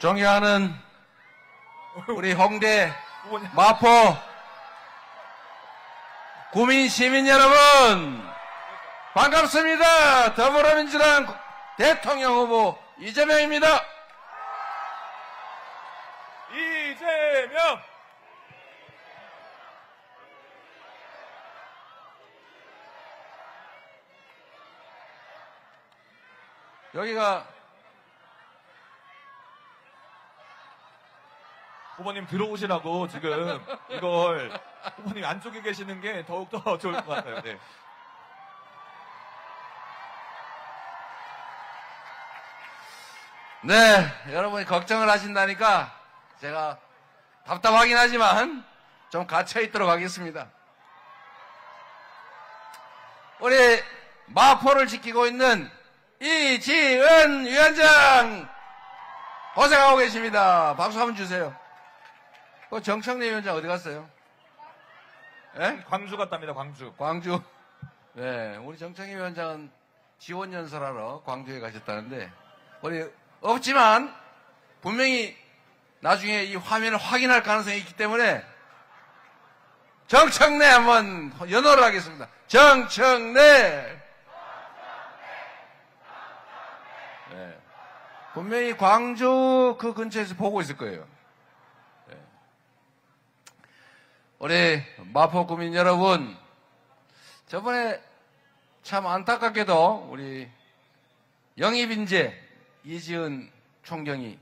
존경하는 우리 홍대, 마포, 구민 시민 여러분, 반갑습니다. 더불어민주당 대통령 후보 이재명입니다. 이재명! 여기가 후보님 들어오시라고 지금 이걸 후보님 안쪽에 계시는 게 더욱더 좋을 것 같아요. 네. 네, 여러분이 걱정을 하신다니까 제가 답답하긴 하지만 좀 갇혀있도록 하겠습니다. 우리 마포를 지키고 있는 이지은 위원장 고생하고 계십니다. 박수 한번 주세요. 그 정청래 위원장 어디 갔어요? 예? 광주 갔답니다. 광주. 광주. 네, 우리 정청래 위원장은 지원 연설하러 광주에 가셨다는데 우리 없지만 분명히 나중에 이 화면을 확인할 가능성이 있기 때문에 정청래 한번 연호를 하겠습니다. 정청래. 네. 분명히 광주 그 근처에서 보고 있을 거예요. 네. 우리 마포 구민 여러분, 저번에 참 안타깝게도 우리 영입인재 이지은 총경이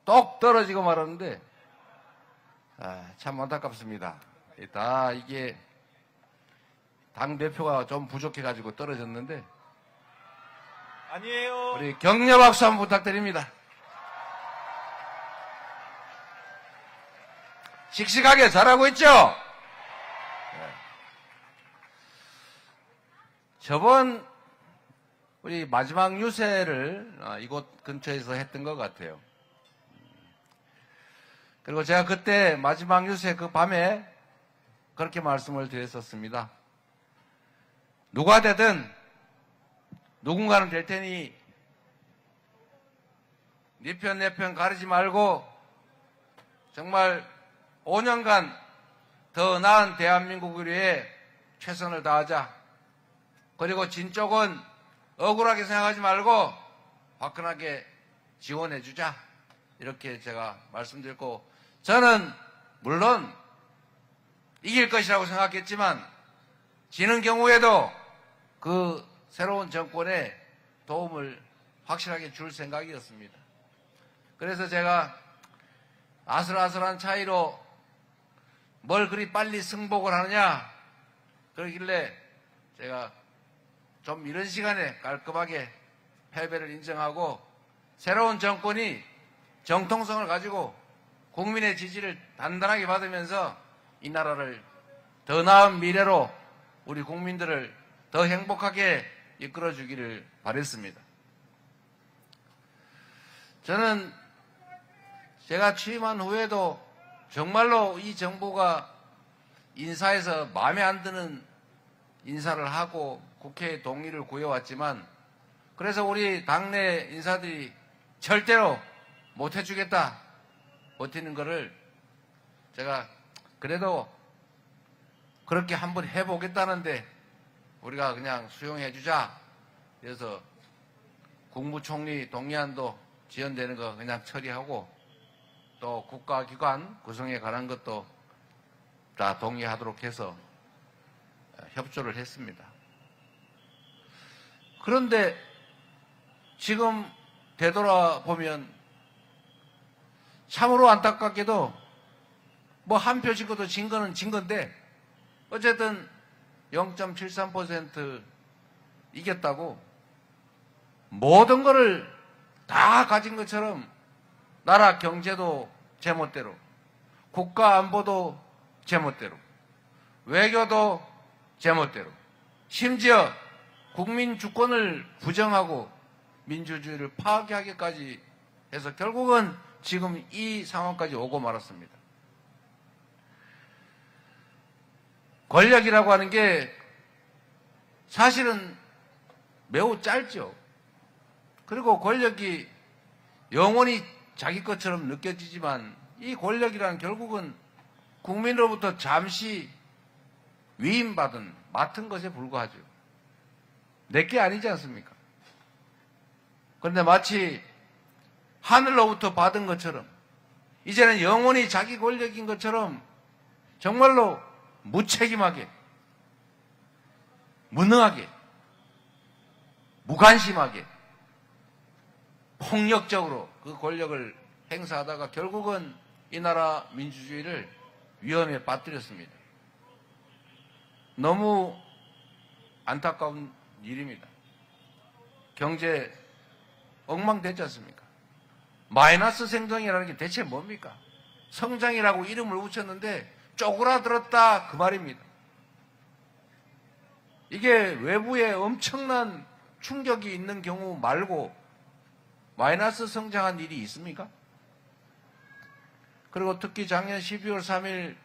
똑 떨어지고 말았는데 참 안타깝습니다. 다 이게 당대표가 좀 부족해가지고 떨어졌는데 아니에요. 우리 격려 박수 한번 부탁드립니다. 씩씩하게 잘하고 있죠? 네. 저번 우리 마지막 유세를 이곳 근처에서 했던 것 같아요. 그리고 제가 그때 마지막 유세 그 밤에 그렇게 말씀을 드렸었습니다. 누가 되든 누군가는 될 테니 네 편 내 편 가리지 말고 정말 5년간 더 나은 대한민국을 위해 최선을 다하자. 그리고 진 쪽은 억울하게 생각하지 말고 화끈하게 지원해 주자. 이렇게 제가 말씀드렸고, 저는 물론 이길 것이라고 생각했지만 지는 경우에도 그 새로운 정권에 도움을 확실하게 줄 생각이었습니다. 그래서 제가 아슬아슬한 차이로 뭘 그리 빨리 승복을 하느냐 그러길래 제가 좀 이런 시간에 깔끔하게 패배를 인정하고 새로운 정권이 정통성을 가지고 국민의 지지를 단단하게 받으면서 이 나라를 더 나은 미래로 우리 국민들을 더 행복하게 이끌어주기를 바랬습니다. 저는 제가 취임한 후에도 정말로 이 정부가 인사에서 마음에 안 드는 인사를 하고 국회에 동의를 구해왔지만 그래서 우리 당내 인사들이 절대로 못 해주겠다 버티는 거를 제가 그래도 그렇게 한번 해보겠다는데 우리가 그냥 수용해주자. 그래서 국무총리 동의안도 지연되는 거 그냥 처리하고 또 국가기관 구성에 관한 것도 다 동의하도록 해서 협조를 했습니다. 그런데 지금 되돌아보면 참으로 안타깝게도 뭐 한 표 찍어도 진 거는 진 건데 어쨌든 0.73% 이겼다고 모든 거를 다 가진 것처럼 나라 경제도 제멋대로, 국가 안보도 제멋대로, 외교도 제멋대로, 심지어 국민 주권을 부정하고 민주주의를 파괴하기까지 해서 결국은 지금 이 상황까지 오고 말았습니다. 권력이라고 하는 게 사실은 매우 짧죠. 그리고 권력이 영원히 자기 것처럼 느껴지지만 이 권력이란 결국은 국민으로부터 잠시 위임받은 맡은 것에 불과하죠. 내게 아니지 않습니까? 그런데 마치 하늘로부터 받은 것처럼 이제는 영원히 자기 권력인 것처럼 정말로 무책임하게, 무능하게, 무관심하게, 폭력적으로 그 권력을 행사하다가 결국은 이 나라 민주주의를 위험에 빠뜨렸습니다. 너무 안타까운 일입니다. 경제 엉망됐지 않습니까? 마이너스 성장이라는 게 대체 뭡니까? 성장이라고 이름을 붙였는데 쪼그라들었다 그 말입니다. 이게 외부에 엄청난 충격이 있는 경우 말고 마이너스 성장한 일이 있습니까? 그리고 특히 작년 12월 3일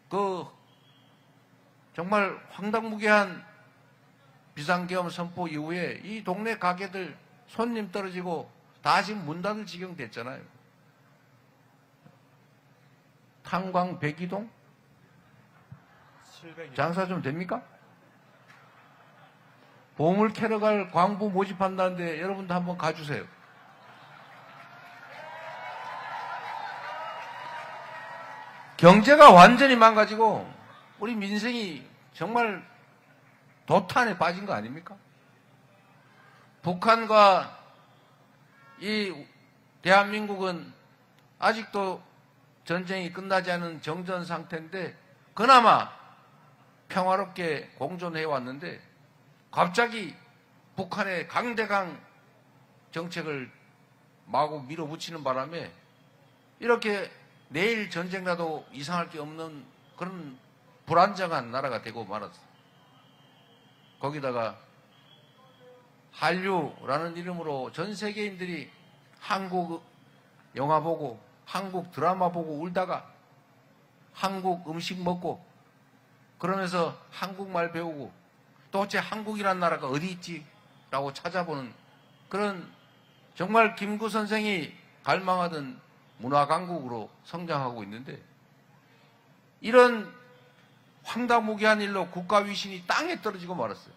그 정말 황당무계한 비상계엄 선포 이후에 이 동네 가게들 손님 떨어지고 다 지금 문 닫을 지경 됐잖아요. 탄광 백이동? 700이. 장사 좀 됩니까? 보물 캐러 갈 광부 모집한다는데 여러분도 한번 가주세요. 경제가 완전히 망가지고 우리 민생이 정말 도탄에 빠진 거 아닙니까? 북한과 이 대한민국은 아직도 전쟁이 끝나지 않은 정전 상태인데 그나마 평화롭게 공존해 왔는데 갑자기 북한의 강대강 정책을 마구 밀어붙이는 바람에 이렇게 내일 전쟁 나도 이상할 게 없는 그런 불안정한 나라가 되고 말았어요. 거기다가 한류라는 이름으로 전 세계인들이 한국 영화 보고 한국 드라마 보고 울다가 한국 음식 먹고 그러면서 한국말 배우고 도대체 한국이란 나라가 어디 있지? 라고 찾아보는 그런 정말 김구 선생이 갈망하던 문화강국으로 성장하고 있는데 이런 황당무계한 일로 국가 위신이 땅에 떨어지고 말았어요.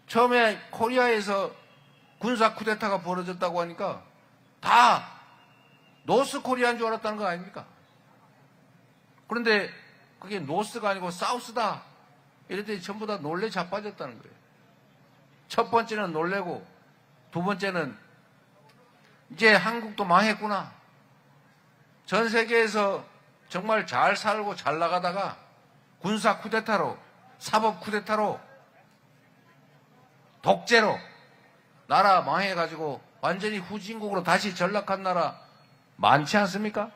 처음에 코리아에서 군사 쿠데타가 벌어졌다고 하니까 다 노스 코리아인 줄 알았다는 거 아닙니까? 그런데 그게 노스가 아니고 사우스다. 이랬더니 전부 다 놀래 자빠졌다는 거예요. 첫 번째는 놀래고 두 번째는 이제 한국도 망했구나. 전 세계에서 정말 잘 살고 잘 나가다가 군사 쿠데타로 사법 쿠데타로 독재로 나라 망해가지고 완전히 후진국으로 다시 전락한 나라 많지 않습니까?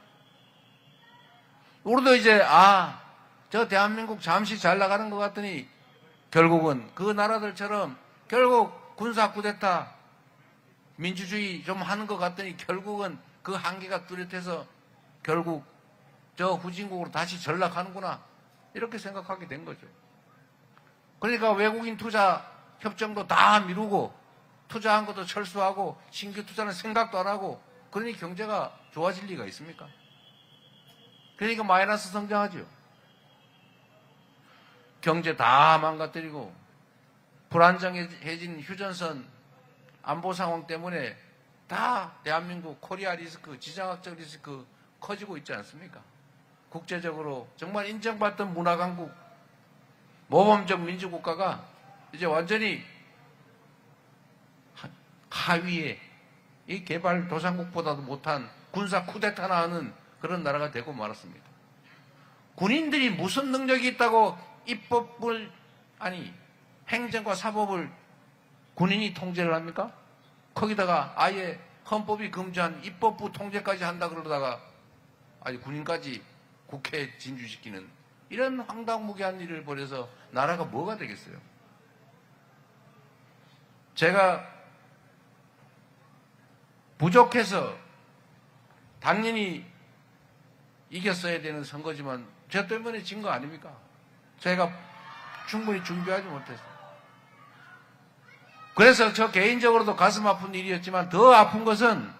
우리도 이제 저 대한민국 잠시 잘 나가는 것 같더니 결국은 그 나라들처럼 결국 군사 쿠데타 민주주의 좀 하는 것 같더니 결국은 그 한계가 뚜렷해서 결국 저 후진국으로 다시 전락하는구나 이렇게 생각하게 된 거죠. 그러니까 외국인 투자 협정도 다 미루고 투자한 것도 철수하고 신규 투자는 생각도 안 하고 그러니 경제가 좋아질 리가 있습니까? 그러니까 마이너스 성장하죠. 경제 다 망가뜨리고 불안정해진 휴전선 안보 상황 때문에 다 대한민국 코리아 리스크, 지정학적 리스크 커지고 있지 않습니까? 국제적으로 정말 인정받던 문화강국, 모범적 민주국가가 이제 완전히 하위에 이 개발 도상국보다도 못한 군사 쿠데타나 하는 그런 나라가 되고 말았습니다. 군인들이 무슨 능력이 있다고 입법을 행정과 사법을 군인이 통제를 합니까? 거기다가 아예 헌법이 금지한 입법부 통제까지 한다 그러다가 아니 군인까지 국회에 진주시키는 이런 황당무계한 일을 벌여서 나라가 뭐가 되겠어요? 제가 부족해서 당연히 이겼어야 되는 선거지만 저 때문에 진 거 아닙니까? 제가 충분히 준비하지 못했어요. 그래서 저 개인적으로도 가슴 아픈 일이었지만 더 아픈 것은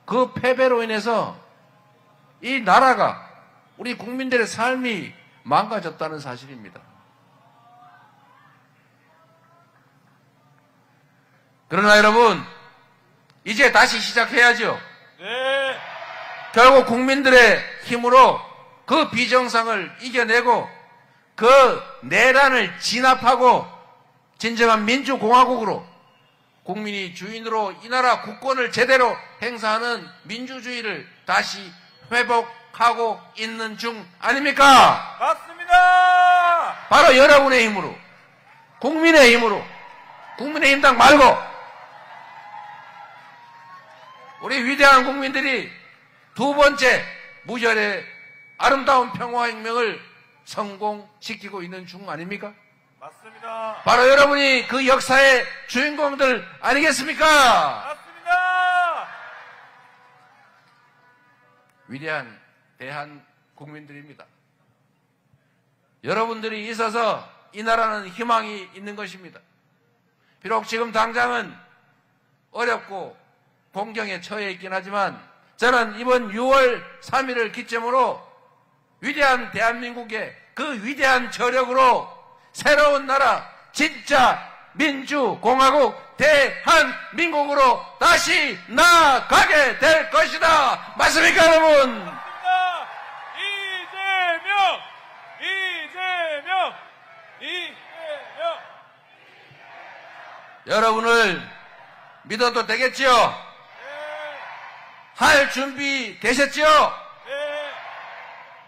그 패배로 인해서 이 나라가, 우리 국민들의 삶이 망가졌다는 사실입니다. 그러나 여러분, 이제 다시 시작해야죠. 네. 결국 국민들의 힘으로 그 비정상을 이겨내고 그 내란을 진압하고 진정한 민주공화국으로, 국민이 주인으로 이 나라 국권을 제대로 행사하는 민주주의를 다시 회복하고 있는 중 아닙니까? 맞습니다. 바로 여러분의 힘으로, 국민의 힘으로, 국민의힘당 말고 우리 위대한 국민들이 두 번째 무혈의 아름다운 평화혁명을 성공시키고 있는 중 아닙니까? 맞습니다. 바로 여러분이 그 역사의 주인공들 아니겠습니까? 맞습니다. 위대한 대한 국민들입니다. 여러분들이 있어서 이 나라는 희망이 있는 것입니다. 비록 지금 당장은 어렵고 공경에 처해 있긴 하지만 저는 이번 6월 3일을 기점으로 위대한 대한민국의 그 위대한 저력으로 새로운 나라, 진짜 민주공화국 대한민국으로 다시 나아가게 될 것이다. 맞습니까, 여러분? 맞습니다. 이재명! 이재명! 이재명! 여러분을 믿어도 되겠지요? 네. 할 준비 되셨지요?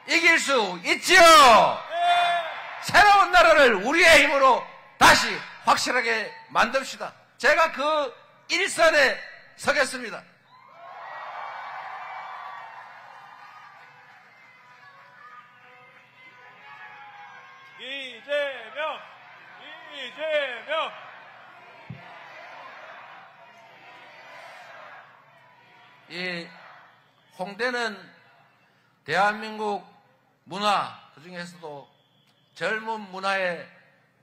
네. 이길 수 있지요? 네. 새로운 나라를 우리의 힘으로 다시 확실하게 만듭시다. 제가 그 일선에 서겠습니다. 이재명! 이재명! 이 홍대는 대한민국 문화, 그중에서도 젊은 문화의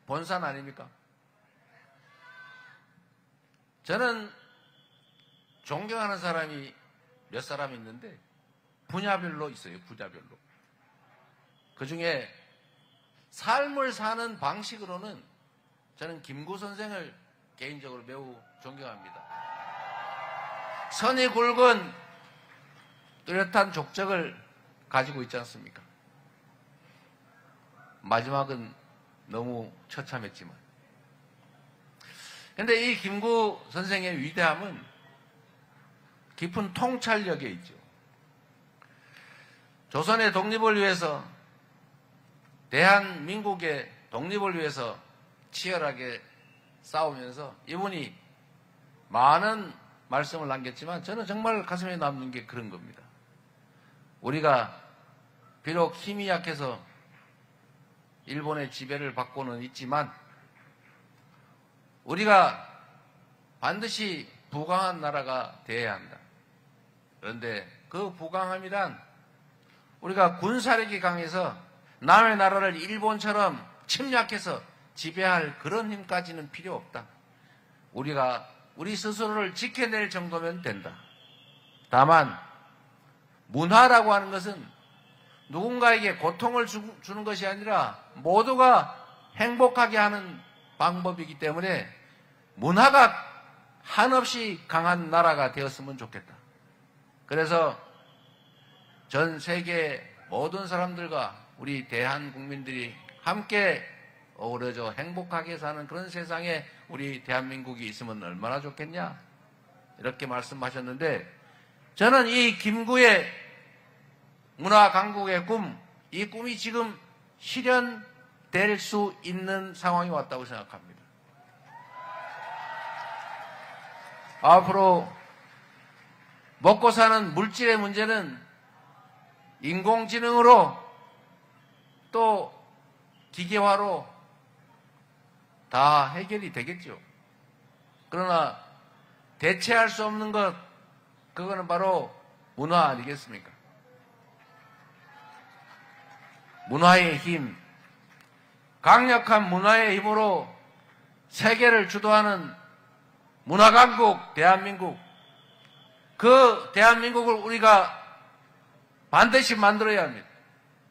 본산 아닙니까? 저는 존경하는 사람이 몇 사람 있는데 분야별로 있어요. 분야별로. 그중에 삶을 사는 방식으로는 저는 김구 선생을 개인적으로 매우 존경합니다. 선이 굵은 뚜렷한 족적을 가지고 있지 않습니까? 마지막은 너무 처참했지만. 그런데 이 김구 선생의 위대함은 깊은 통찰력에 있죠. 조선의 독립을 위해서, 대한민국의 독립을 위해서 치열하게 싸우면서 이분이 많은 말씀을 남겼지만 저는 정말 가슴에 남는 게 그런 겁니다. 우리가 비록 힘이 약해서 일본의 지배를 받고는 있지만 우리가 반드시 부강한 나라가 되어야 한다. 그런데 그 부강함이란 우리가 군사력이 강해서 남의 나라를 일본처럼 침략해서 지배할 그런 힘까지는 필요 없다. 우리가 우리 스스로를 지켜낼 정도면 된다. 다만 문화라고 하는 것은 누군가에게 고통을 주는 것이 아니라 모두가 행복하게 하는 방법이기 때문에 문화가 한없이 강한 나라가 되었으면 좋겠다. 그래서 전 세계 모든 사람들과 우리 대한국민들이 함께 어우러져 행복하게 사는 그런 세상에 우리 대한민국이 있으면 얼마나 좋겠냐, 이렇게 말씀하셨는데, 저는 이 김구의 문화 강국의 꿈, 이 꿈이 지금 실현될 수 있는 상황이 왔다고 생각합니다. 앞으로 먹고 사는 물질의 문제는 인공지능으로 또 기계화로 다 해결이 되겠죠. 그러나 대체할 수 없는 것, 그거는 바로 문화 아니겠습니까? 문화의 힘, 강력한 문화의 힘으로 세계를 주도하는 문화강국 대한민국, 그 대한민국을 우리가 반드시 만들어야 합니다.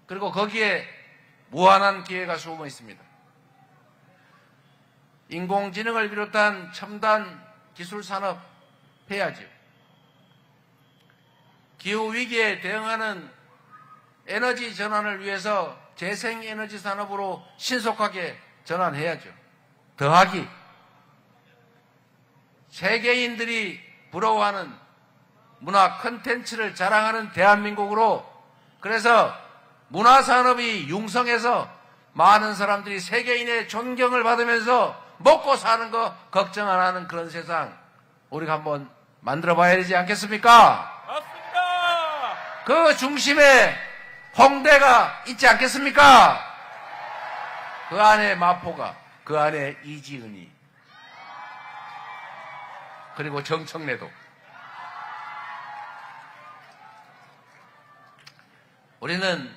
그리고 거기에 무한한 기회가 숨어 있습니다. 인공지능을 비롯한 첨단 기술 산업 해야죠. 기후위기에 대응하는 에너지 전환을 위해서 재생에너지 산업으로 신속하게 전환해야죠. 더하기 세계인들이 부러워하는 문화 콘텐츠를 자랑하는 대한민국으로, 그래서 문화산업이 융성해서 많은 사람들이 세계인의 존경을 받으면서 먹고 사는 거 걱정 안 하는 그런 세상 우리가 한번 만들어 봐야 되지 않겠습니까? 맞습니다. 그 중심에 홍대가 있지 않겠습니까? 그 안에 마포가, 그 안에 이지은이, 그리고 정청래도. 우리는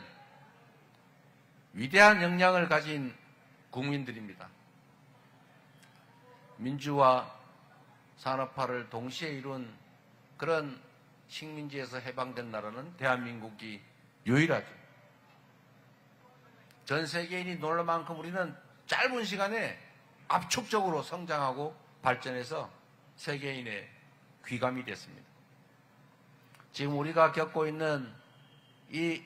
위대한 역량을 가진 국민들입니다. 민주화, 산업화를 동시에 이룬 그런 식민지에서 해방된 나라는 대한민국이 유일하죠. 전 세계인이 놀랄 만큼 우리는 짧은 시간에 압축적으로 성장하고 발전해서 세계인의 귀감이 됐습니다. 지금 우리가 겪고 있는 이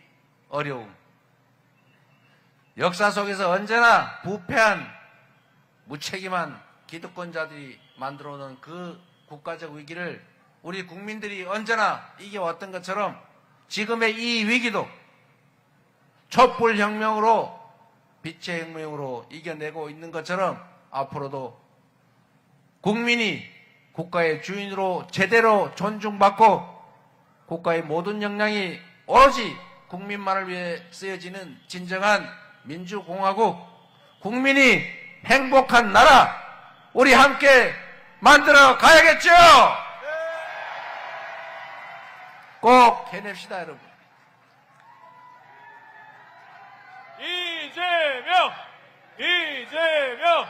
어려움, 역사 속에서 언제나 부패한 무책임한 기득권자들이 만들어오는 그 국가적 위기를 우리 국민들이 언제나 이겨왔던 것처럼 지금의 이 위기도 촛불혁명으로, 빛의 혁명으로 이겨내고 있는 것처럼 앞으로도 국민이 국가의 주인으로 제대로 존중받고 국가의 모든 역량이 오로지 국민만을 위해 쓰여지는 진정한 민주공화국, 국민이 행복한 나라, 우리 함께 만들어 가야겠죠? 꼭 해냅시다, 여러분. 이재명! 이재명!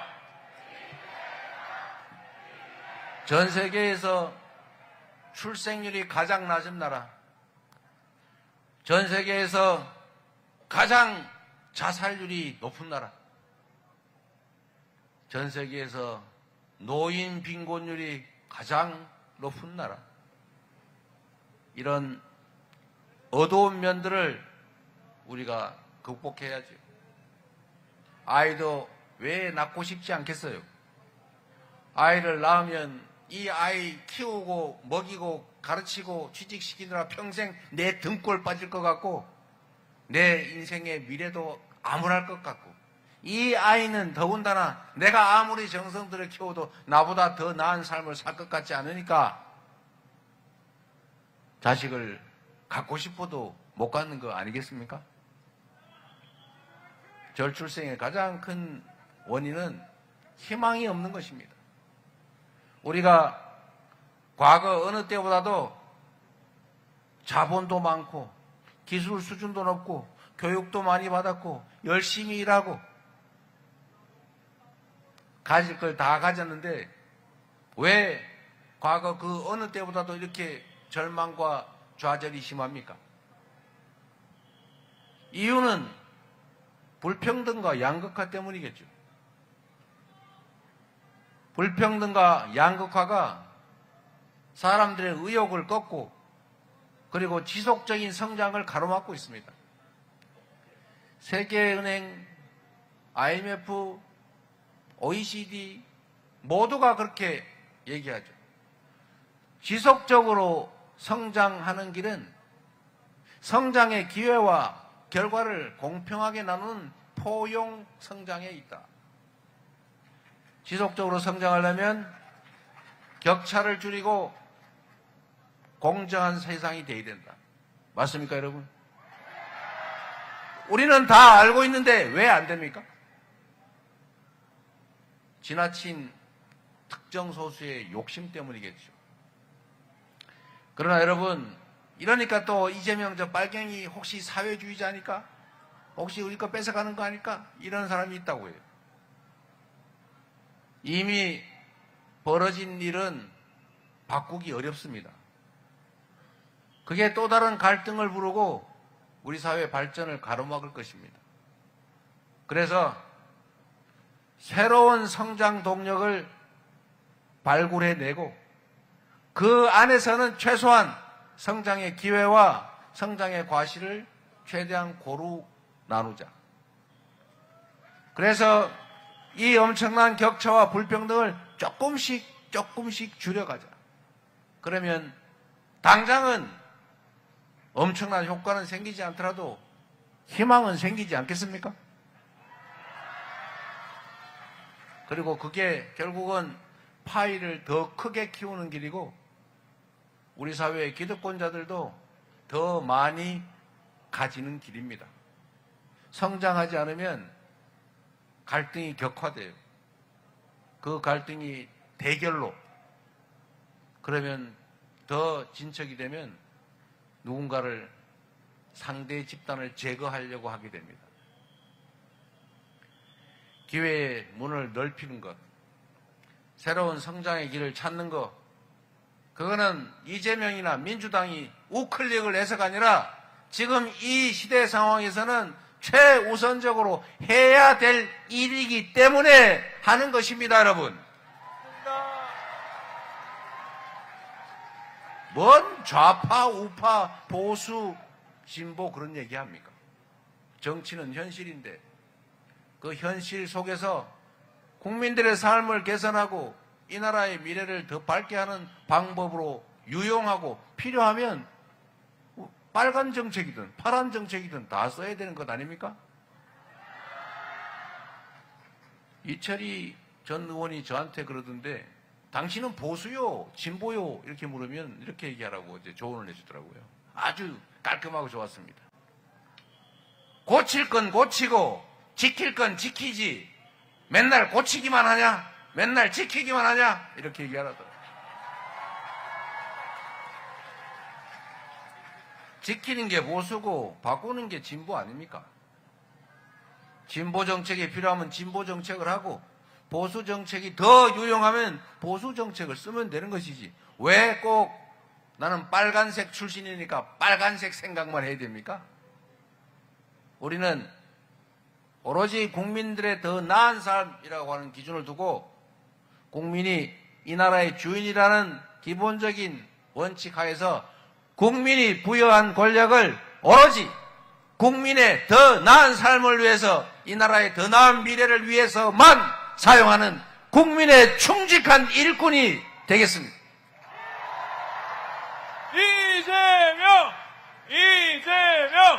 전 세계에서 출생률이 가장 낮은 나라, 전 세계에서 가장 자살률이 높은 나라, 전 세계에서 노인 빈곤율이 가장 높은 나라, 이런 어두운 면들을 우리가 극복해야죠. 아이도 왜 낳고 싶지 않겠어요? 아이를 낳으면 이 아이 키우고 먹이고 가르치고 취직시키느라 평생 내 등골 빠질 것 같고 내 인생의 미래도 암울할 것 같고, 이 아이는 더군다나 내가 아무리 정성 들여 키워도 나보다 더 나은 삶을 살 것 같지 않으니까 자식을 갖고 싶어도 못 갖는 거 아니겠습니까? 저출생의 가장 큰 원인은 희망이 없는 것입니다. 우리가 과거 어느 때보다도 자본도 많고 기술 수준도 높고 교육도 많이 받았고 열심히 일하고 가질 걸 다 가졌는데 왜 과거 그 어느 때보다도 이렇게 절망과 좌절이 심합니까? 이유는 불평등과 양극화 때문이겠죠. 불평등과 양극화가 사람들의 의욕을 꺾고 그리고 지속적인 성장을 가로막고 있습니다. 세계은행, IMF, OECD 모두가 그렇게 얘기하죠. 지속적으로 성장하는 길은 성장의 기회와 결과를 공평하게 나누는 포용 성장에 있다. 지속적으로 성장하려면 격차를 줄이고 공정한 세상이 되어야 된다. 맞습니까, 여러분? 우리는 다 알고 있는데 왜 안 됩니까? 지나친 특정 소수의 욕심 때문이겠죠. 그러나 여러분, 이러니까 또 이재명 저 빨갱이 혹시 사회주의자니까? 혹시 우리 거 뺏어가는 거 아닐까? 이런 사람이 있다고 해요. 이미 벌어진 일은 바꾸기 어렵습니다. 그게 또 다른 갈등을 부르고 우리 사회의 발전을 가로막을 것입니다. 그래서 새로운 성장 동력을 발굴해내고 그 안에서는 최소한 성장의 기회와 성장의 과실을 최대한 고루 나누자. 그래서 이 엄청난 격차와 불평등을 조금씩 줄여가자. 그러면 당장은 엄청난 효과는 생기지 않더라도 희망은 생기지 않겠습니까? 그리고 그게 결국은 파이를 더 크게 키우는 길이고 우리 사회의 기득권자들도 더 많이 가지는 길입니다. 성장하지 않으면 갈등이 격화돼요. 그 갈등이 대결로 그러면 더 진척이 되면 누군가를 상대 집단을 제거하려고 하게 됩니다. 기회의 문을 넓히는 것, 새로운 성장의 길을 찾는 것, 그거는 이재명이나 민주당이 우클릭을 해서가 아니라 지금 이 시대 상황에서는 최우선적으로 해야 될 일이기 때문에 하는 것입니다, 여러분. 뭔 좌파, 우파, 보수, 진보 그런 얘기합니까? 정치는 현실인데 그 현실 속에서 국민들의 삶을 개선하고 이 나라의 미래를 더 밝게 하는 방법으로 유용하고 필요하면 빨간 정책이든 파란 정책이든 다 써야 되는 것 아닙니까? 이철이 전 의원이 저한테 그러던데 당신은 보수요, 진보요 이렇게 물으면 이렇게 얘기하라고 이제 조언을 해주더라고요. 아주 깔끔하고 좋았습니다. 고칠 건 고치고 지킬 건 지키지 맨날 고치기만 하냐? 맨날 지키기만 하냐? 이렇게 얘기하더라고요. 지키는 게 보수고 바꾸는 게 진보 아닙니까? 진보 정책이 필요하면 진보 정책을 하고 보수 정책이 더 유용하면 보수 정책을 쓰면 되는 것이지 왜 꼭 나는 빨간색 출신이니까 빨간색 생각만 해야 됩니까? 우리는 오로지 국민들의 더 나은 삶이라고 하는 기준을 두고 국민이 이 나라의 주인이라는 기본적인 원칙 하에서 국민이 부여한 권력을 오로지 국민의 더 나은 삶을 위해서 이 나라의 더 나은 미래를 위해서만 사용하는 국민의 충직한 일꾼이 되겠습니다. 이재명! 이재명!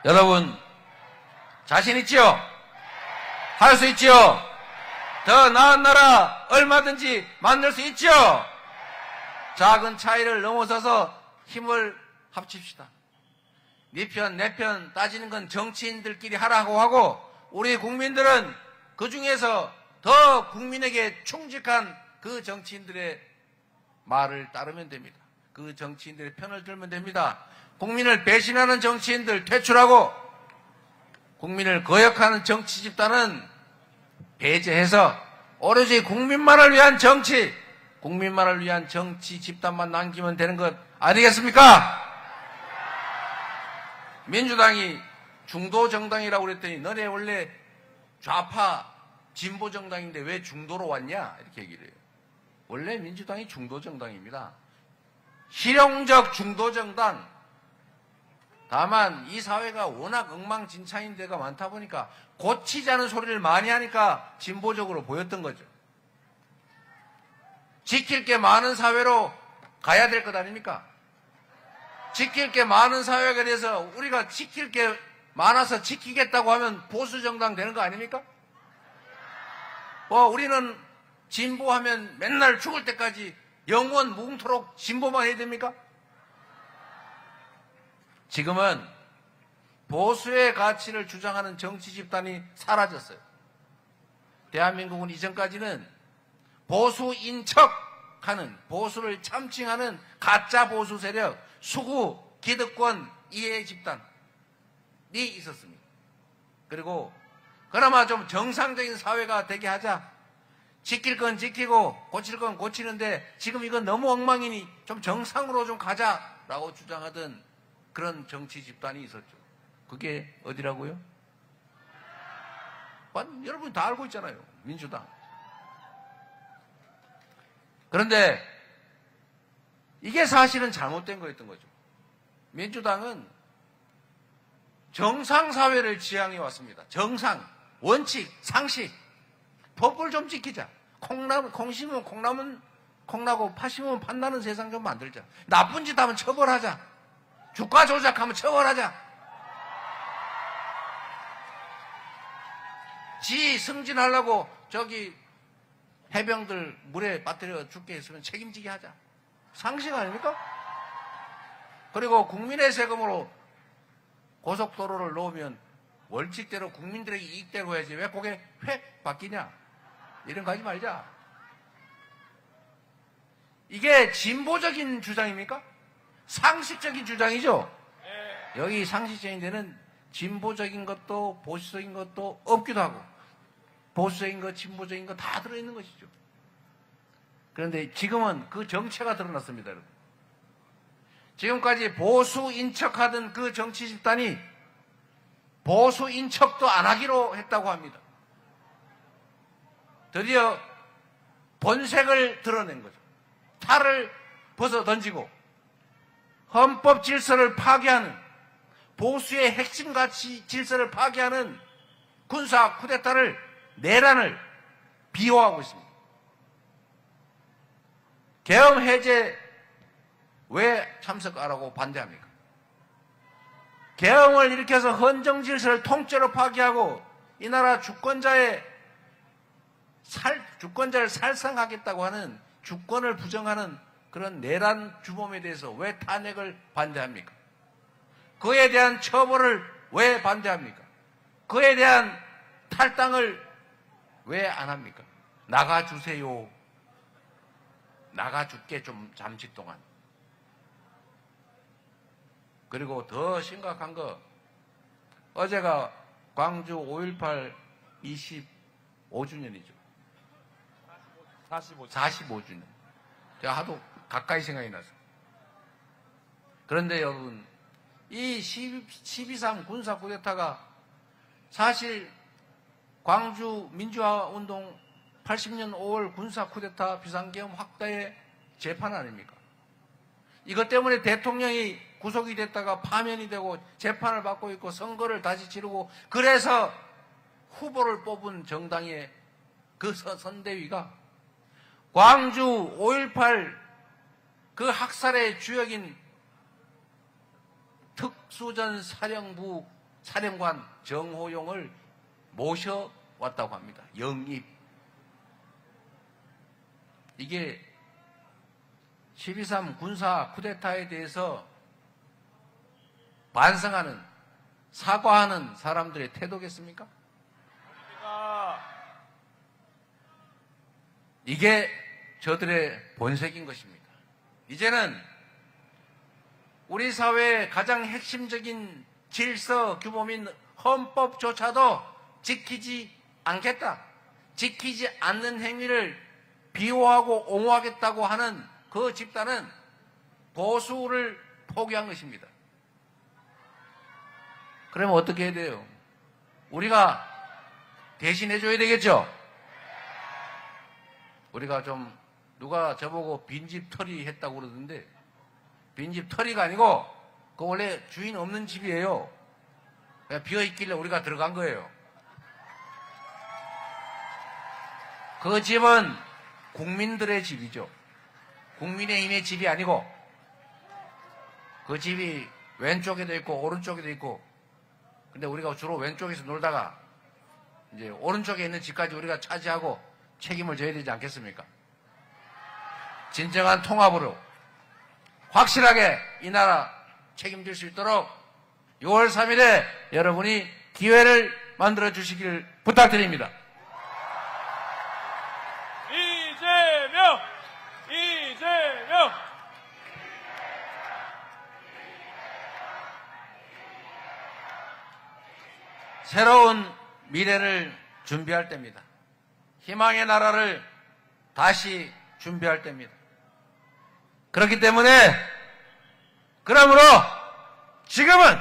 여러분 자신 있지요? 할 수 있지요? 더 나은 나라 얼마든지 만들 수 있지요? 작은 차이를 넘어서서 힘을 합칩시다. 네 편, 내 편 따지는 건 정치인들끼리 하라고 하고 우리 국민들은 그 중에서 더 국민에게 충직한 그 정치인들의 말을 따르면 됩니다. 그 정치인들의 편을 들면 됩니다. 국민을 배신하는 정치인들 퇴출하고 국민을 거역하는 정치 집단은 배제해서 오로지 국민만을 위한 정치, 국민만을 위한 정치 집단만 남기면 되는 것 아니겠습니까? 민주당이 중도 정당이라고 그랬더니 너네 원래 좌파 진보 정당인데 왜 중도로 왔냐? 이렇게 얘기를 해요. 원래 민주당이 중도 정당입니다. 실용적 중도 정당. 다만 이 사회가 워낙 엉망진창인 데가 많다 보니까 고치자는 소리를 많이 하니까 진보적으로 보였던 거죠. 지킬 게 많은 사회로 가야 될 것 아닙니까? 지킬 게 많은 사회가 돼서 우리가 지킬 게 많아서 지키겠다고 하면 보수정당 되는 거 아닙니까? 우리는 진보하면 맨날 죽을 때까지 영원 뭉토록 진보만 해야 됩니까? 지금은 보수의 가치를 주장하는 정치 집단이 사라졌어요. 대한민국은 이전까지는 보수인 척하는, 보수를 참칭하는 가짜 보수 세력, 수구, 기득권, 이해 집단이 있었습니다. 그리고 그나마 좀 정상적인 사회가 되게 하자. 지킬 건 지키고 고칠 건 고치는데 지금 이건 너무 엉망이니 좀 정상으로 좀 가자라고 주장하던 그런 정치 집단이 있었죠. 그게 어디라고요? 여러분 다 알고 있잖아요. 민주당. 그런데 이게 사실은 잘못된 거였던 거죠. 민주당은 정상사회를 지향해 왔습니다. 정상, 원칙, 상식, 법을 좀 지키자. 콩 심으면 콩나고 파 심으면 팥나는 세상 좀 만들자. 나쁜 짓 하면 처벌하자. 주가 조작하면 처벌하자. 지 승진하려고 저기 해병들 물에 빠뜨려 죽게 했으면 책임지게 하자. 상식 아닙니까? 그리고 국민의 세금으로 고속도로를 놓으면 원칙대로 국민들에게 이익대로 해야지. 왜 그게 획 바뀌냐? 이런 거 하지 말자. 이게 진보적인 주장입니까? 상식적인 주장이죠? 여기 상식적인 데는 진보적인 것도 보수적인 것도 없기도 하고 보수적인 것, 진보적인 거 다 들어있는 것이죠. 그런데 지금은 그 정체가 드러났습니다, 여러분. 지금까지 보수인 척하던 그 정치 집단이 보수인 척도 안 하기로 했다고 합니다. 드디어 본색을 드러낸 거죠. 탈을 벗어 던지고 헌법 질서를 파괴하는 보수의 핵심 가치 질서를 파괴하는 군사 쿠데타를 내란을 비호하고 있습니다. 계엄 해제 왜 참석 안 하고 반대합니까? 계엄을 일으켜서 헌정 질서를 통째로 파괴하고 이 나라 주권자를 살상하겠다고 하는 주권을 부정하는 그런 내란 주범에 대해서 왜 탄핵을 반대합니까? 그에 대한 처벌을 왜 반대합니까? 그에 대한 탈당을 왜 안 합니까? 나가주세요. 나가줄게 좀 잠시 동안. 그리고 더 심각한 거, 어제가 광주 5.18 25주년이죠. 45주년. 제가 하도 가까이 생각이 나서. 그런데 여러분, 이 12.3 군사 쿠데타가 사실 광주 민주화운동 80년 5월 군사 쿠데타 비상계엄 확대의 재판 아닙니까? 이것 때문에 대통령이 구속이 됐다가 파면이 되고 재판을 받고 있고 선거를 다시 치르고 그래서 후보를 뽑은 정당의 그 선대위가 광주 5.18 그 학살의 주역인 특수전 사령부 사령관 정호용을 모셔왔다고 합니다. 영입. 이게 12.3 군사 쿠데타에 대해서 반성하는, 사과하는 사람들의 태도겠습니까? 이게 저들의 본색인 것입니다. 이제는 우리 사회의 가장 핵심적인 질서 규범인 헌법조차도 지키지 않겠다. 지키지 않는 행위를 비호하고 옹호하겠다고 하는 그 집단은 보수를 포기한 것입니다. 그러면 어떻게 해야 돼요? 우리가 대신해줘야 되겠죠? 우리가 좀 누가 저보고 빈집털이 했다고 그러던데 빈집털이가 아니고 그거 원래 주인 없는 집이에요. 그냥 비어있길래 우리가 들어간 거예요. 그 집은 국민들의 집이죠. 국민의힘의 집이 아니고 그 집이 왼쪽에도 있고 오른쪽에도 있고 근데 우리가 주로 왼쪽에서 놀다가 이제 오른쪽에 있는 집까지 우리가 차지하고 책임을 져야 되지 않겠습니까? 진정한 통합으로 확실하게 이 나라 책임질 수 있도록 6월 3일에 여러분이 기회를 만들어 주시길 부탁드립니다. 이재명! 이재명! 새로운 미래를 준비할 때입니다. 희망의 나라를 다시 준비할 때입니다. 그렇기 때문에 그러므로 지금은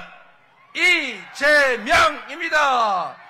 이재명입니다.